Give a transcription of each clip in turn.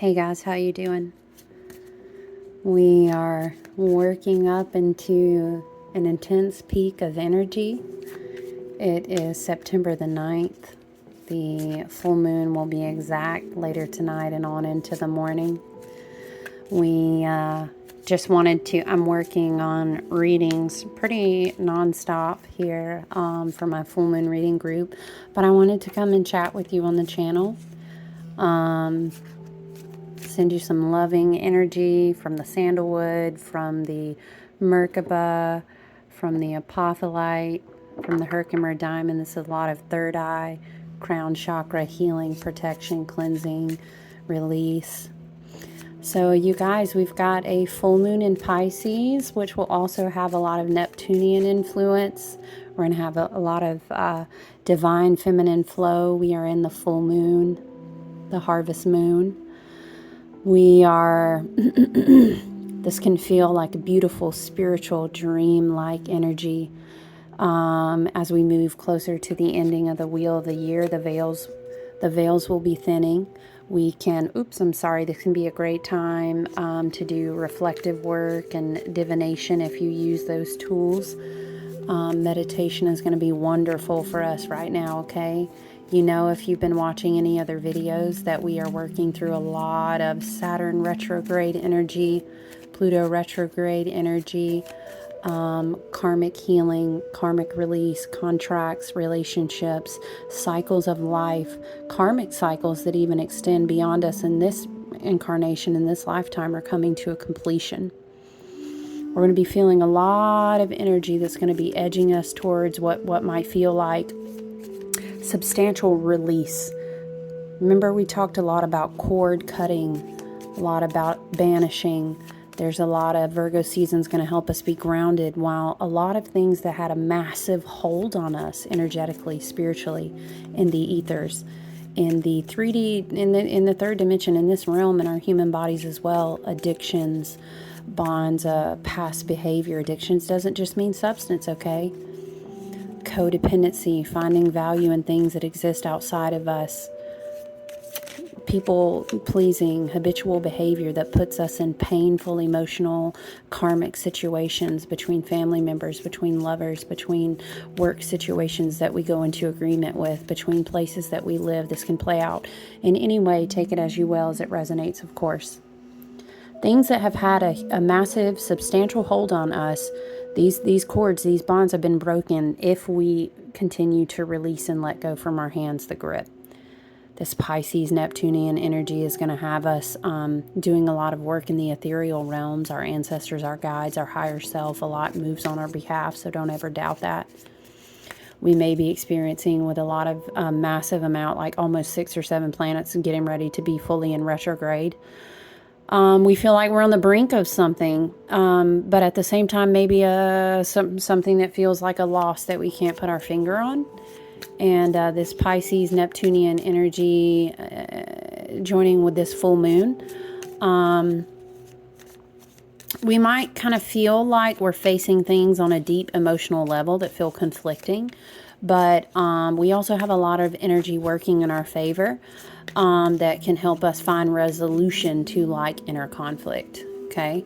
Hey guys, how you doing? We are working up into an intense peak of energy. It is September the 9th. The full moon will be exact later tonight and on into the morning. We just wanted to, I'm working on readings pretty nonstop here for my full moon reading group, but I wanted to come and chat with you on the channel. Send you some loving energy from the sandalwood, from the Merkaba, from the apophyllite, from the Herkimer diamond. This is a lot of third eye, crown chakra, healing, protection, cleansing, release. So you guys, we've got a full moon in Pisces, which will also have a lot of Neptunian influence. We're going to have a lot of divine feminine flow. We are in the full moon, the harvest moon. We are, this can feel like a beautiful spiritual dream-like energy as we move closer to the ending of the wheel of the year. The veils will be thinning. We can, this can be a great time to do reflective work and divination if you use those tools. Meditation is going to be wonderful for us right now, okay? You know, if you've been watching any other videos, that we are working through a lot of Saturn retrograde energy, Pluto retrograde energy, karmic healing, karmic release, contracts, relationships, cycles of life, karmic cycles that even extend beyond us in this incarnation, in this lifetime, are coming to a completion. We're going to be feeling a lot of energy that's going to be edging us towards what might feel like substantial release. Remember, we talked a lot about cord cutting, a lot about banishing. There's a lot of Virgo season's going to help us be grounded, while a lot of things that had a massive hold on us energetically, spiritually, in the ethers, in the 3D, in the third dimension, in this realm, in our human bodies as well, addictions, bonds, past behavior. Addictions doesn't just mean substance, okay? Codependency, finding value in things that exist outside of us, people pleasing, habitual behavior that puts us in painful, emotional, karmic situations between family members, between lovers, between work situations that we go into agreement with, between places that we live. This can play out in any way. Take it as you will, as it resonates, of course. Things that have had a massive, substantial hold on us, these cords, these bonds have been broken if we continue to release and let go from our hands the grip. This Pisces Neptunian energy is going to have us doing a lot of work in the ethereal realms. Our ancestors, our guides, our higher self, a lot moves on our behalf, so don't ever doubt that. We may be experiencing with a lot of massive amount, like almost 6 or 7 planets getting ready to be fully in retrograde. We feel like we're on the brink of something, but at the same time, maybe something that feels like a loss that we can't put our finger on. And this Pisces Neptunian energy joining with this full moon, we might kind of feel like we're facing things on a deep emotional level that feel conflicting, but we also have a lot of energy working in our favor that can help us find resolution to like inner conflict, okay?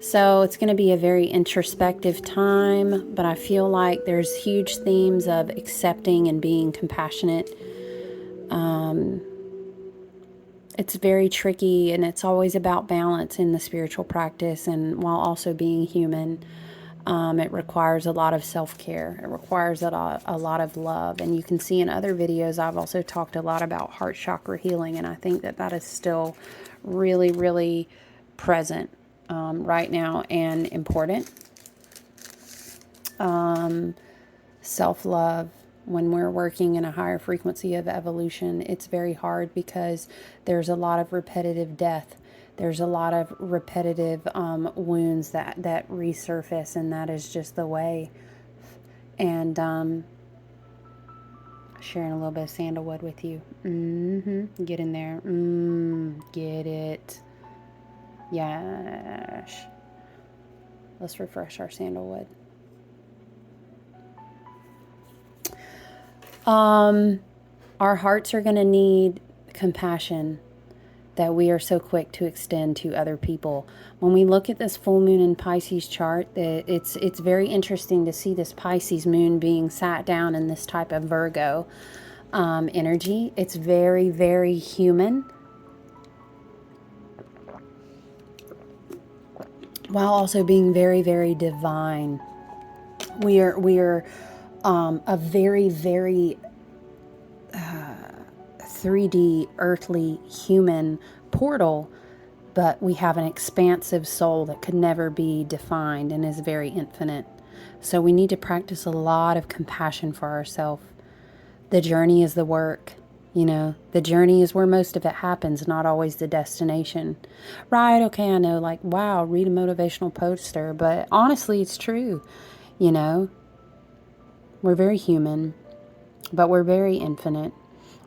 So it's going to be a very introspective time, but I feel like there's huge themes of accepting and being compassionate. It's very tricky, and it's always about balance in the spiritual practice, and while also being human. It requires a lot of self-care. It requires a lot of love. And you can see in other videos, I've also talked a lot about heart chakra healing, and I think that is still really, really present right now and important. Self-love. When we're working in a higher frequency of evolution, it's very hard because there's a lot of repetitive death. There's a lot of repetitive wounds that resurface, and that is just the way. And sharing a little bit of sandalwood with you. Get in there. Get it. Yes. Let's refresh our sandalwood. Our hearts are going to need compassion. that we are so quick to extend to other people. When we look at this full moon in Pisces chart, it's very interesting to see this Pisces moon being sat down in this type of Virgo energy. It's very, very human, while also being very, very divine. We are a very, very 3D earthly human portal, but we have an expansive soul that could never be defined and is very infinite. So we need to practice a lot of compassion for ourselves. The journey is the work. You know, the journey is where most of it happens, not always the destination. Right, okay, I know, like, wow, read a motivational poster, but honestly, it's true. You know, we're very human, but we're very infinite.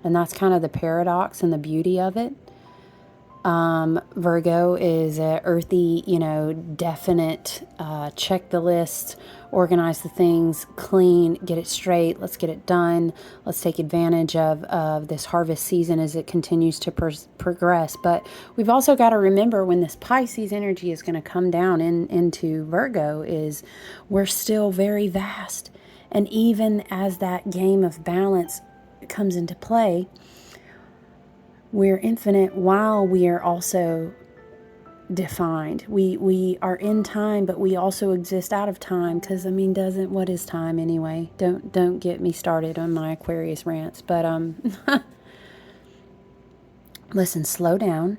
And that's kind of the paradox and the beauty of it. Virgo is a earthy, you know, definite, check the list, organize the things, clean, get it straight, let's get it done, let's take advantage of this harvest season as it continues to progress. But we've also got to remember, when this Pisces energy is going to come down into Virgo, is we're still very vast. And even as that game of balance comes into play, we're infinite while we are also defined. We are in time, but we also exist out of time. Because, I mean, what is time anyway? Don't get me started on my Aquarius rants. But listen, slow down.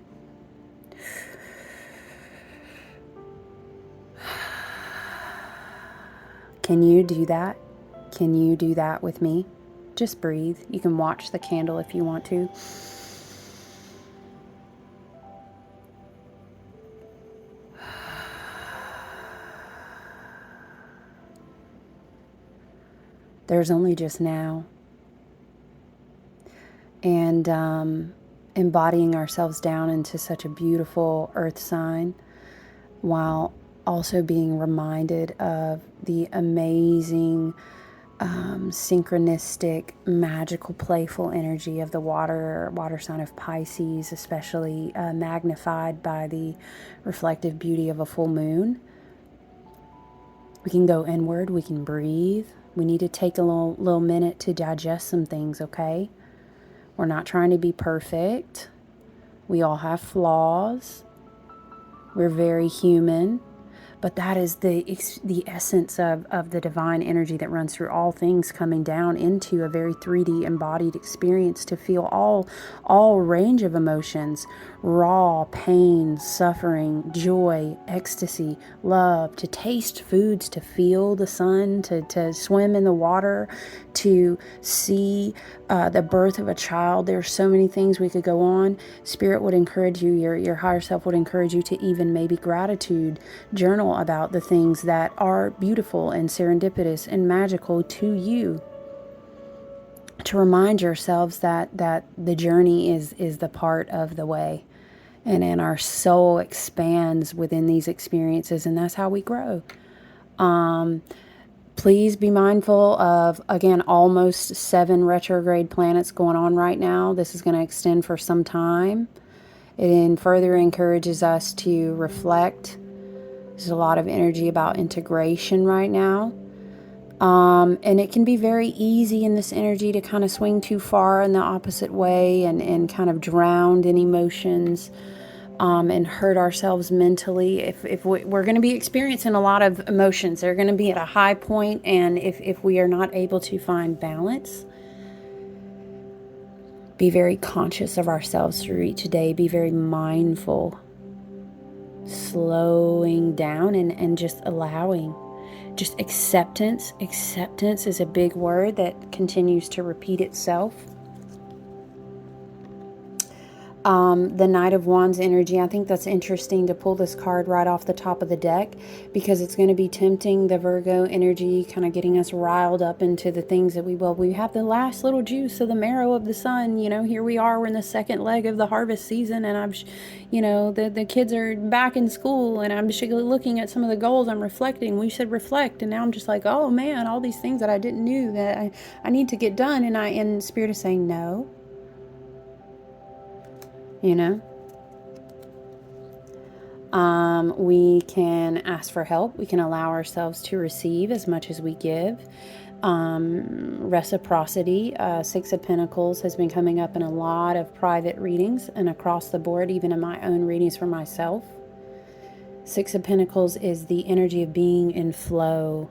Can you do that? Can you do that with me? Just breathe. You can watch the candle if you want to. There's only just now. And embodying ourselves down into such a beautiful earth sign, while also being reminded of the amazing, synchronistic, magical, playful energy of the water sign of Pisces, especially magnified by the reflective beauty of a full moon. We can go inward, we can breathe. We need to take a little minute to digest some things, okay? We're not trying to be perfect. We all have flaws. We're very human. But that is the essence of the divine energy that runs through all things, coming down into a very 3D embodied experience to feel all range of emotions: raw, pain, suffering, joy, ecstasy, love, to taste foods, to feel the sun, to swim in the water, to see the birth of a child. There's so many things we could go on. Spirit would encourage you, your higher self would encourage you to even maybe gratitude journal about the things that are beautiful and serendipitous and magical to you, to remind yourselves that the journey is the part of the way, and our soul expands within these experiences, and that's how we grow. Please be mindful of, again, almost 7 retrograde planets going on right now. This is going to extend for some time. It further encourages us to reflect. There's a lot of energy about integration right now. And it can be very easy in this energy to kind of swing too far in the opposite way, and kind of drown in emotions, and hurt ourselves mentally. If we're going to be experiencing a lot of emotions, they're going to be at a high point, and if we are not able to find balance, be very conscious of ourselves through each day. Be very mindful, slowing down and just allowing. Just acceptance. Acceptance is a big word that continues to repeat itself. The Knight of Wands energy, I think that's interesting to pull this card right off the top of the deck, because it's going to be tempting the Virgo energy, kind of getting us riled up into the things that we have the last little juice of the marrow of the sun. You know, here we are, we're in the second leg of the harvest season, and the kids are back in school, and I'm just looking at some of the goals. I'm reflecting. We should reflect, and now I'm just like, oh man, all these things that I didn't knew that I need to get done, and Spirit is saying no. You know, We can ask for help. We can allow ourselves to receive as much as we give. Reciprocity, Six of Pentacles has been coming up in a lot of private readings and across the board, even in my own readings for myself. Six of Pentacles is the energy of being in flow.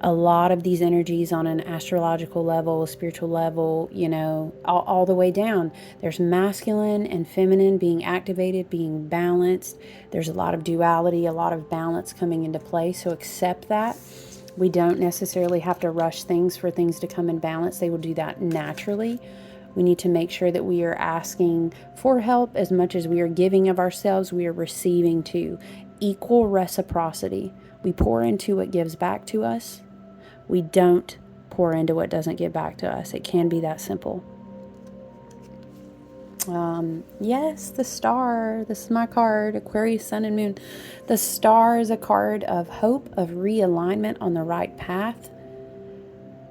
A lot of these energies on an astrological level, spiritual level, you know, all the way down. There's masculine and feminine being activated, being balanced. There's a lot of duality, a lot of balance coming into play. So accept that. We don't necessarily have to rush things for things to come in balance. They will do that naturally. We need to make sure that we are asking for help as much as we are giving of ourselves. We are receiving too. Equal reciprocity. We pour into what gives back to us. We don't pour into what doesn't give back to us. It can be that simple. Yes, the star. This is my card, Aquarius, Sun, and Moon. The star is a card of hope, of realignment on the right path.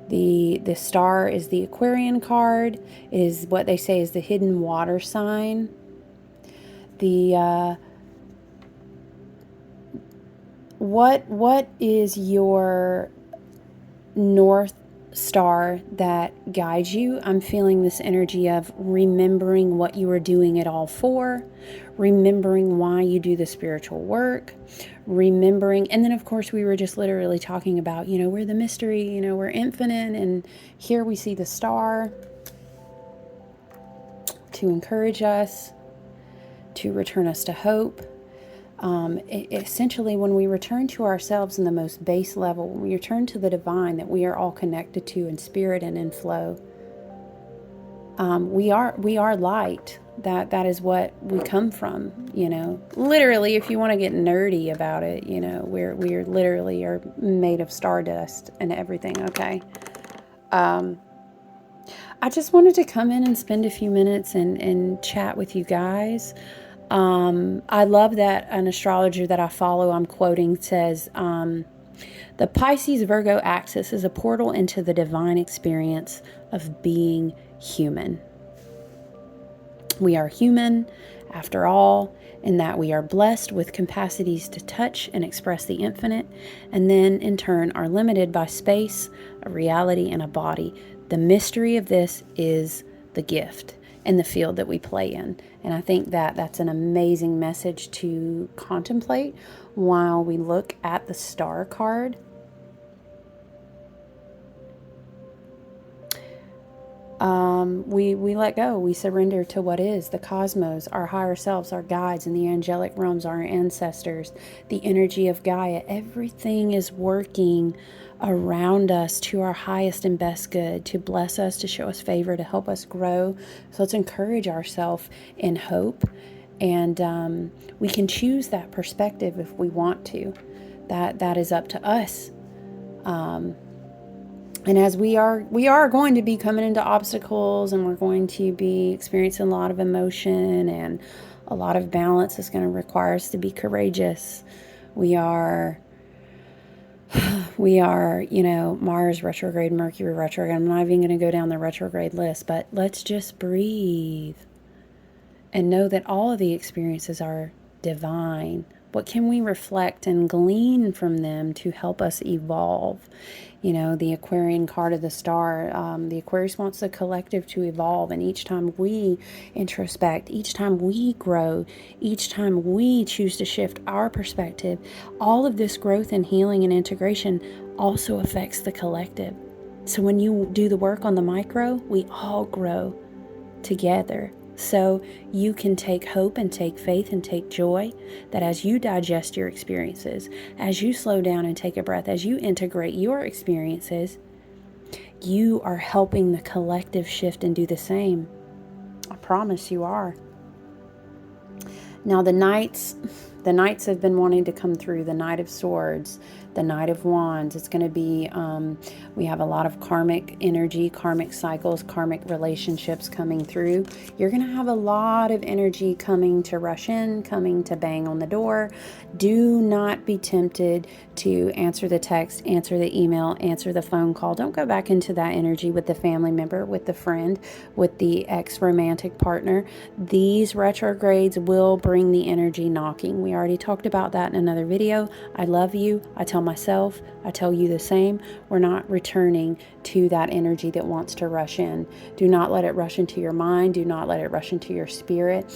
The star is the Aquarian card. It is what they say is the hidden water sign. What is your North Star that guides you? I'm feeling this energy of remembering what you are doing it all for, remembering why you do the spiritual work, remembering, and then of course we were just literally talking about, you know, we're the mystery, you know, we're infinite, and here we see the star to encourage us, to return us to hope. Essentially, when we return to ourselves in the most base level, when we return to the divine that we are all connected to in spirit and in flow, we are light. That is what we come from. You know, literally, if you want to get nerdy about it, you know, we're literally are made of stardust and everything. Okay. I just wanted to come in and spend a few minutes and chat with you guys. I love that an astrologer that I follow, I'm quoting, says, the Pisces Virgo axis is a portal into the divine experience of being human. We are human, after all, in that we are blessed with capacities to touch and express the infinite, and then in turn are limited by space, a reality, and a body. The mystery of this is the gift and the field that we play in. And I think that that's an amazing message to contemplate while we look at the star card. We let go. We surrender to what is, the cosmos, our higher selves, our guides, and the angelic realms, our ancestors, the energy of Gaia. Everything is working around us to our highest and best good, to bless us, to show us favor, to help us grow. So let's encourage ourselves in hope. And we can choose that perspective if we want to. That is up to us. And as we are going to be coming into obstacles, and we're going to be experiencing a lot of emotion and a lot of balance. Is going to require us to be courageous. We are, you know, Mars retrograde, Mercury retrograde. I'm not even going to go down the retrograde list, but let's just breathe and know that all of the experiences are divine. What can we reflect and glean from them to help us evolve? You know, the Aquarian card of the star, the Aquarius wants the collective to evolve. And each time we introspect, each time we grow, each time we choose to shift our perspective, all of this growth and healing and integration also affects the collective. So when you do the work on the micro, we all grow together. So you can take hope and take faith and take joy that as you digest your experiences, as you slow down and take a breath, as you integrate your experiences, you are helping the collective shift and do the same. I promise you are. Now the knights have been wanting to come through, the Knight of Swords. the Knight of Wands. It's going to be, we have a lot of karmic energy, karmic cycles, karmic relationships coming through. You're going to have a lot of energy coming to rush in, coming to bang on the door. Do not be tempted to answer the text, answer the email, answer the phone call. Don't go back into that energy with the family member, with the friend, with the ex-romantic partner. These retrogrades will bring the energy knocking. We already talked about that in another video. I love you. I tell myself, I tell you the same. We're not returning to that energy that wants to rush in. Do not let it rush into your mind. Do not let it rush into your spirit.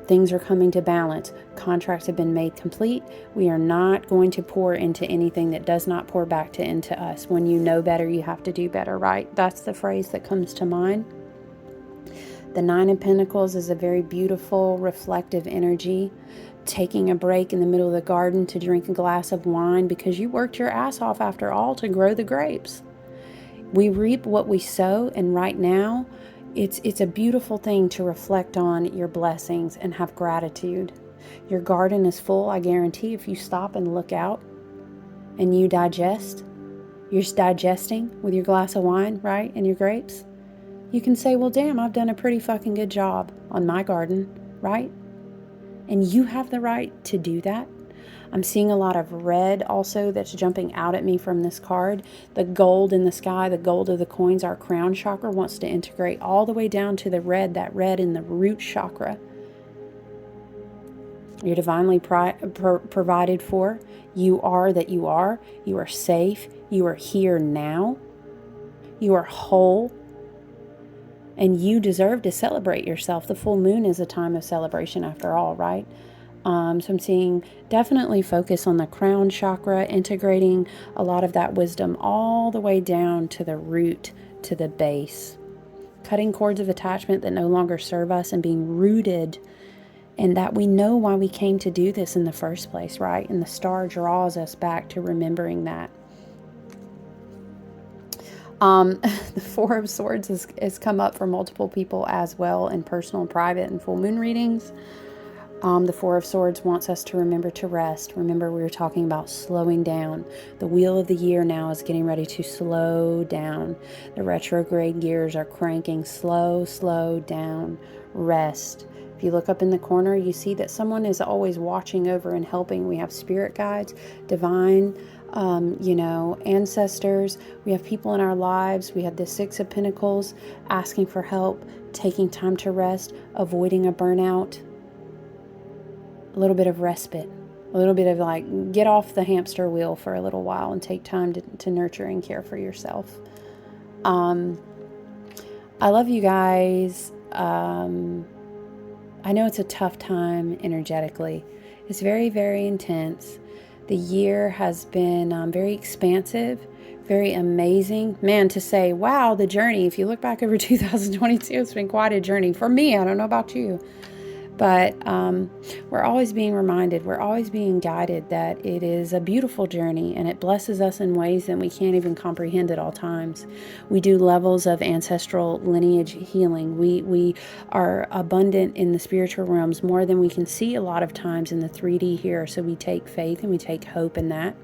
Things are coming to balance. Contracts have been made complete. We are not going to pour into anything that does not pour back into us. When you know better, you have to do better, right? That's the phrase that comes to mind. The Nine of Pentacles is a very beautiful, reflective energy. Taking a break in the middle of the garden to drink a glass of wine because you worked your ass off after all to grow the grapes. We reap what we sow, and right now, it's a beautiful thing to reflect on your blessings and have gratitude. Your garden is full, I guarantee. If you stop and look out and you digest, you're just digesting with your glass of wine, right, and your grapes. You can say, well, damn, I've done a pretty fucking good job on my garden, right? And you have the right to do that. I'm seeing a lot of red also that's jumping out at me from this card. The gold in the sky, the gold of the coins, our crown chakra wants to integrate all the way down to the red, that red in the root chakra. You're divinely provided for. You are that you are. You are safe. You are here now. You are whole. And you deserve to celebrate yourself. The full moon is a time of celebration after all, right? So I'm seeing definitely focus on the crown chakra, integrating a lot of that wisdom all the way down to the root, to the base. Cutting cords of attachment that no longer serve us and being rooted in that we know why we came to do this in the first place, right? And the star draws us back to remembering that. The Four of Swords has come up for multiple people as well in personal, private, and full moon readings. The Four of Swords wants us to remember to rest. Remember, we were talking about slowing down. The wheel of the year now is getting ready to slow down. The retrograde gears are cranking. Slow down. Rest. If you look up in the corner, you see that someone is always watching over and helping. We have spirit guides, divine, ancestors. We have people in our lives. We have the Six of Pentacles asking for help, taking time to rest, avoiding a burnout. A little bit of respite, a little bit of like, get off the hamster wheel for a little while and take time to nurture and care for yourself. I love you guys. I know it's a tough time energetically. It's very, very intense. The year has been very expansive, very amazing. Man, to say, wow, the journey, if you look back over 2022, it's been quite a journey. For me, I don't know about you. But we're always being reminded, we're always being guided that it is a beautiful journey and it blesses us in ways that we can't even comprehend at all times. We do levels of ancestral lineage healing. We are abundant in the spiritual realms more than we can see a lot of times in the 3D here. So we take faith and we take hope in that.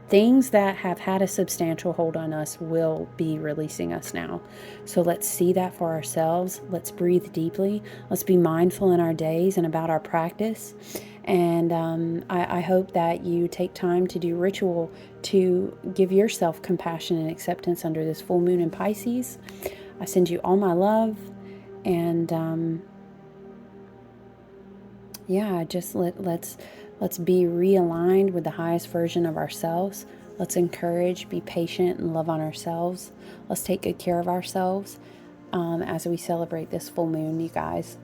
Things that have had a substantial hold on us will be releasing us now. So let's see that for ourselves. Let's breathe deeply. Let's be mindful in our days and about our practice. And I hope that you take time to do ritual to give yourself compassion and acceptance under this full moon in Pisces. I send you all my love. And just let's be realigned with the highest version of ourselves. Let's encourage, be patient, and love on ourselves. Let's take good care of ourselves as we celebrate this full moon, you guys.